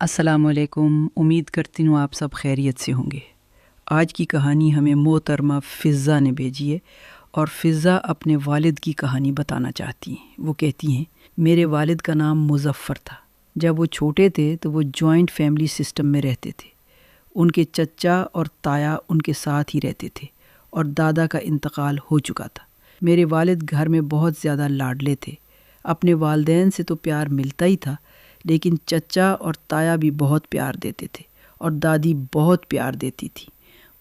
अस्सलाम वालेकुम। उम्मीद करती हूँ आप सब खैरियत से होंगे। आज की कहानी हमें मोहतरमा फ़िज़ा ने भेजी है और फ़िज़ा अपने वालिद की कहानी बताना चाहती हैं। वो कहती हैं, मेरे वालिद का नाम मुज़फ़्फ़र था। जब वो छोटे थे तो वो जॉइंट फैमिली सिस्टम में रहते थे। उनके चचा और ताया उनके साथ ही रहते थे और दादा का इंतकाल हो चुका था। मेरे वालिद घर में बहुत ज़्यादा लाडले थे। अपने वालिदैन से तो प्यार मिलता ही था, लेकिन चचा और ताया भी बहुत प्यार देते थे और दादी बहुत प्यार देती थी।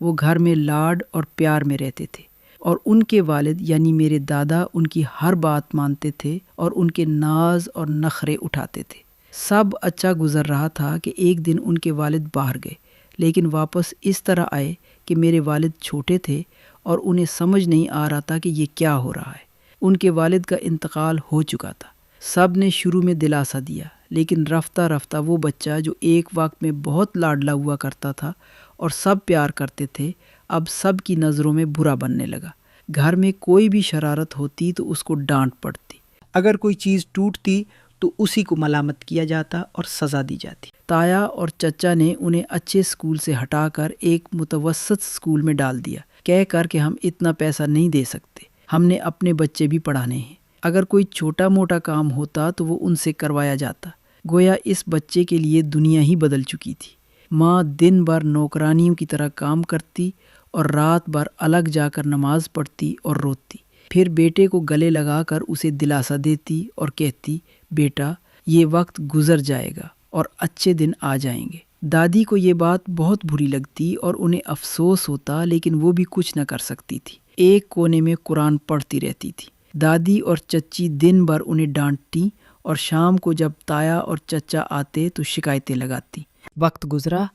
वो घर में लाड और प्यार में रहते थे और उनके वालिद यानी मेरे दादा उनकी हर बात मानते थे और उनके नाज और नखरे उठाते थे। सब अच्छा गुजर रहा था कि एक दिन उनके वालिद बाहर गए, लेकिन वापस इस तरह आए कि मेरे वालिद छोटे थे और उन्हें समझ नहीं आ रहा था कि ये क्या हो रहा है। उनके वालिद का इंतकाल हो चुका था। सब ने शुरू में दिलासा दिया, लेकिन रफ्ता रफ्ता वो बच्चा जो एक वक्त में बहुत लाडला हुआ करता था और सब प्यार करते थे, अब सब की नज़रों में बुरा बनने लगा। घर में कोई भी शरारत होती तो उसको डांट पड़ती। अगर कोई चीज़ टूटती तो उसी को मलामत किया जाता और सज़ा दी जाती। ताया और चचा ने उन्हें अच्छे स्कूल से हटाकर एक मुतवस्सत स्कूल में डाल दिया, कह कर कि हम इतना पैसा नहीं दे सकते, हमने अपने बच्चे भी पढ़ाने हैं। अगर कोई छोटा मोटा काम होता तो वो उनसे करवाया जाता। गोया इस बच्चे के लिए दुनिया ही बदल चुकी थी। माँ दिन भर नौकरानियों की तरह काम करती और रात भर अलग जाकर नमाज पढ़ती और रोती। फिर बेटे को गले लगाकर उसे दिलासा देती और कहती, बेटा ये वक्त गुजर जाएगा और अच्छे दिन आ जाएंगे। दादी को ये बात बहुत बुरी लगती और उन्हें अफसोस होता, लेकिन वो भी कुछ न कर सकती थी। एक कोने में कुरान पढ़ती रहती थी। दादी और चच्ची दिन भर उन्हें डांटती और शाम को जब ताया और चचा आते तो शिकायतें लगाती। वक्त गुजरा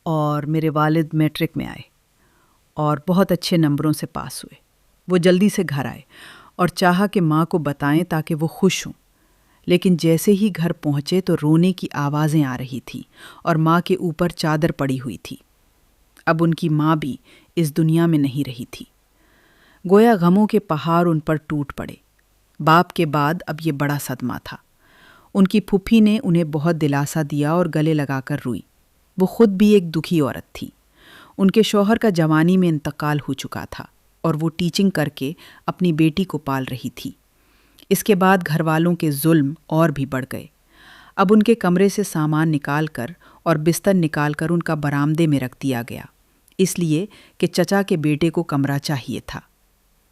और मेरे वालिद मैट्रिक में आए और बहुत अच्छे नंबरों से पास हुए। वो जल्दी से घर आए और चाहा कि माँ को बताएं ताकि वो खुश हों, लेकिन जैसे ही घर पहुँचे तो रोने की आवाज़ें आ रही थीं और माँ के ऊपर चादर पड़ी हुई थी। अब उनकी माँ भी इस दुनिया में नहीं रही थी। गोया गमों के पहाड़ उन पर टूट पड़े। बाप के बाद अब ये बड़ा सदमा था। उनकी फूफी ने उन्हें बहुत दिलासा दिया और गले लगाकर रोई। वो खुद भी एक दुखी औरत थी। उनके शौहर का जवानी में इंतकाल हो चुका था और वो टीचिंग करके अपनी बेटी को पाल रही थी। इसके बाद घर वालों के जुल्म और भी बढ़ गए। अब उनके कमरे से सामान निकाल कर और बिस्तर निकाल कर उनका बरामदे में रख दिया गया, इसलिए कि चचा के बेटे को कमरा चाहिए था।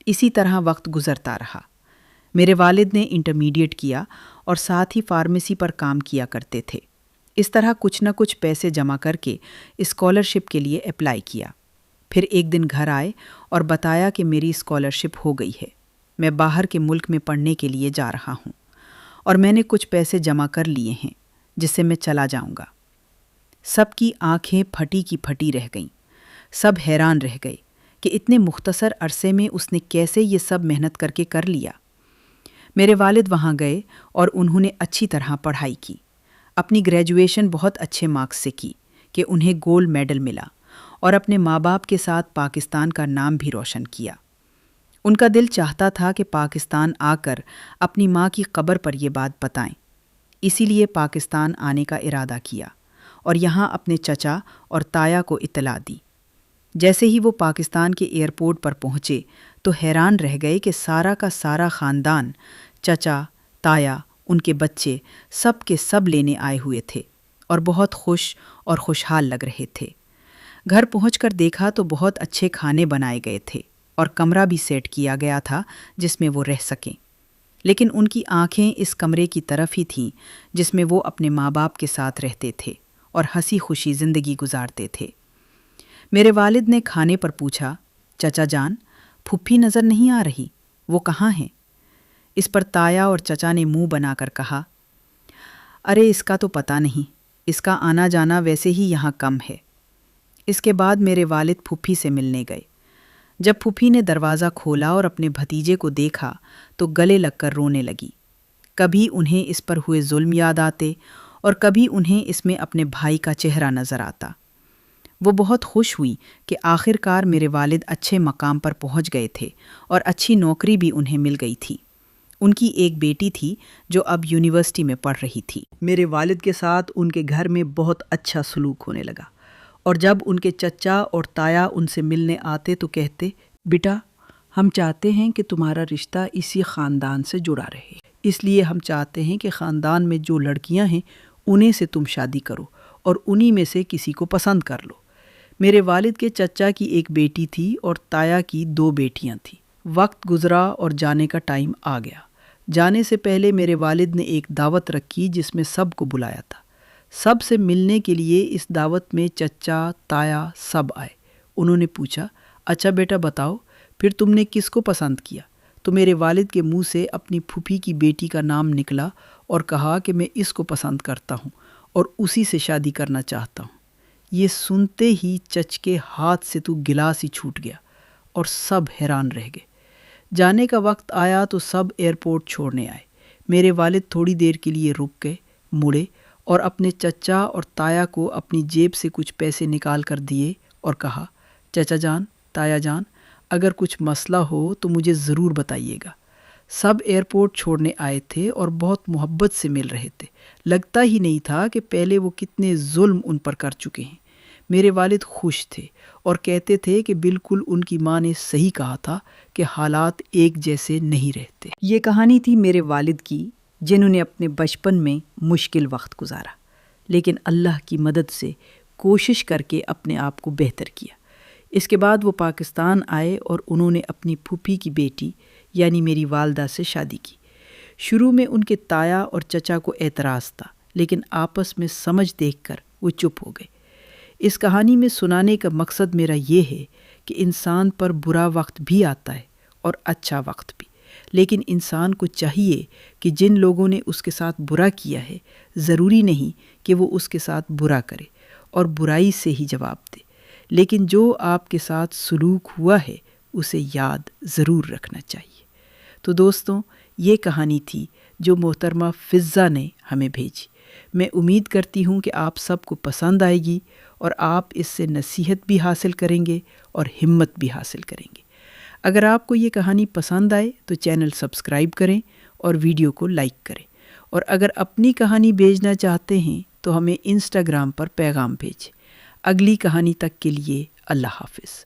इसी तरह वक्त गुजरता रहा। मेरे वालिद ने इंटरमीडिएट किया और साथ ही फार्मेसी पर काम किया करते थे। इस तरह कुछ न कुछ पैसे जमा करके स्कॉलरशिप के लिए अप्लाई किया। फिर एक दिन घर आए और बताया कि मेरी स्कॉलरशिप हो गई है, मैं बाहर के मुल्क में पढ़ने के लिए जा रहा हूँ और मैंने कुछ पैसे जमा कर लिए हैं जिससे मैं चला जाऊँगा। सबकी आंखें फटी की फटी रह गईं। सब हैरान रह गए कि इतने मुख्तसर अरसे में उसने कैसे ये सब मेहनत करके कर लिया। मेरे वालिद वहाँ गए और उन्होंने अच्छी तरह पढ़ाई की। अपनी ग्रेजुएशन बहुत अच्छे मार्क्स से की कि उन्हें गोल्ड मेडल मिला और अपने माँ बाप के साथ पाकिस्तान का नाम भी रोशन किया। उनका दिल चाहता था कि पाकिस्तान आकर अपनी माँ की कब्र पर ये बात बताएं। इसीलिए पाकिस्तान आने का इरादा किया और यहाँ अपने चचा और ताया को इत्तला दी। जैसे ही वो पाकिस्तान के एयरपोर्ट पर पहुँचे तो हैरान रह गए कि सारा का सारा ख़ानदान, चचा, ताया, उनके बच्चे सब के सब लेने आए हुए थे और बहुत खुश और खुशहाल लग रहे थे। घर पहुंचकर देखा तो बहुत अच्छे खाने बनाए गए थे और कमरा भी सेट किया गया था जिसमें वो रह सकें। लेकिन उनकी आंखें इस कमरे की तरफ ही थीं जिसमें वो अपने माँ बाप के साथ रहते थे और हंसी खुशी ज़िंदगी गुजारते थे। मेरे वालिद ने खाने पर पूछा, चचा जान, फुफ्फी नज़र नहीं आ रही, वो कहाँ हैं? इस पर ताया और चचा ने मुंह बनाकर कहा, अरे इसका तो पता नहीं, इसका आना जाना वैसे ही यहाँ कम है। इसके बाद मेरे वालिद फुफ्फी से मिलने गए। जब फुफ्फी ने दरवाज़ा खोला और अपने भतीजे को देखा तो गले लगकर रोने लगी। कभी उन्हें इस पर हुए जुल्म याद आते और कभी उन्हें इसमें अपने भाई का चेहरा नज़र आता। वो बहुत खुश हुई कि आखिरकार मेरे वालिद अच्छे मकाम पर पहुंच गए थे और अच्छी नौकरी भी उन्हें मिल गई थी। ان کی ایک بیٹی تھی جو اب یونیورسٹی میں پڑھ رہی تھی۔ میرے والد کے ساتھ ان کے گھر میں بہت اچھا سلوک ہونے لگا، اور جب ان کے چچا اور تایا ان سے ملنے آتے تو کہتے، بیٹا ہم چاہتے ہیں کہ تمہارا رشتہ اسی خاندان سے جڑا رہے، اس لیے ہم چاہتے ہیں کہ خاندان میں جو لڑکیاں ہیں انہیں سے تم شادی کرو اور انہی میں سے کسی کو پسند کر لو۔ میرے والد کے چچا کی ایک بیٹی تھی اور تایا کی 2 بیٹیاں تھیں۔ وقت گزرا اور جانے کا ٹائم آ گیا۔ جانے سے پہلے میرے والد نے ایک دعوت رکھی جس میں سب کو بلایا تھا۔ سب سے ملنے کے لیے اس دعوت میں چچا، تایا سب آئے۔ انہوں نے پوچھا، اچھا بیٹا بتاؤ پھر تم نے کس کو پسند کیا؟ تو میرے والد کے منہ سے اپنی پھوپھی کی بیٹی کا نام نکلا اور کہا کہ میں اس کو پسند کرتا ہوں اور اسی سے شادی کرنا چاہتا ہوں۔ یہ سنتے ہی چچ کے ہاتھ سے تو گلاس ہی چھوٹ گیا اور سب حیران رہ گئے۔ جانے کا وقت آیا تو سب ایئرپورٹ چھوڑنے آئے۔ میرے والد تھوڑی دیر کے لیے رک گئے، مڑے اور اپنے چچا اور تایا کو اپنی جیب سے کچھ پیسے نکال کر دیے اور کہا، چچا جان، تایا جان، اگر کچھ مسئلہ ہو تو مجھے ضرور بتائیے گا۔ سب ایئرپورٹ چھوڑنے آئے تھے اور بہت محبت سے مل رہے تھے۔ لگتا ہی نہیں تھا کہ پہلے وہ کتنے ظلم ان پر کر چکے ہیں۔ میرے والد خوش تھے اور کہتے تھے کہ بالکل ان کی ماں نے صحیح کہا تھا کہ حالات ایک جیسے نہیں رہتے۔ یہ کہانی تھی میرے والد کی، جنہوں نے اپنے بچپن میں مشکل وقت گزارا، لیکن اللہ کی مدد سے کوشش کر کے اپنے آپ کو بہتر کیا۔ اس کے بعد وہ پاکستان آئے اور انہوں نے اپنی پھوپھی کی بیٹی یعنی میری والدہ سے شادی کی۔ شروع میں ان کے تایا اور چچا کو اعتراض تھا، لیکن آپس میں سمجھ دیکھ کر وہ چپ ہو گئے۔ اس کہانی میں سنانے کا مقصد میرا یہ ہے کہ انسان پر برا وقت بھی آتا ہے اور اچھا وقت بھی، لیکن انسان کو چاہیے کہ جن لوگوں نے اس کے ساتھ برا کیا ہے ضروری نہیں کہ وہ اس کے ساتھ برا کرے اور برائی سے ہی جواب دے، لیکن جو آپ کے ساتھ سلوک ہوا ہے اسے یاد ضرور رکھنا چاہیے۔ تو دوستوں، یہ کہانی تھی جو محترمہ فضہ نے ہمیں بھیجی۔ میں امید کرتی ہوں کہ آپ سب کو پسند آئے گی اور آپ اس سے نصیحت بھی حاصل کریں گے اور ہمت بھی حاصل کریں گے۔ اگر آپ کو یہ کہانی پسند آئے تو چینل سبسکرائب کریں اور ویڈیو کو لائک کریں، اور اگر اپنی کہانی بھیجنا چاہتے ہیں تو ہمیں انسٹاگرام پر پیغام بھیجیں۔ اگلی کہانی تک کے لیے اللہ حافظ۔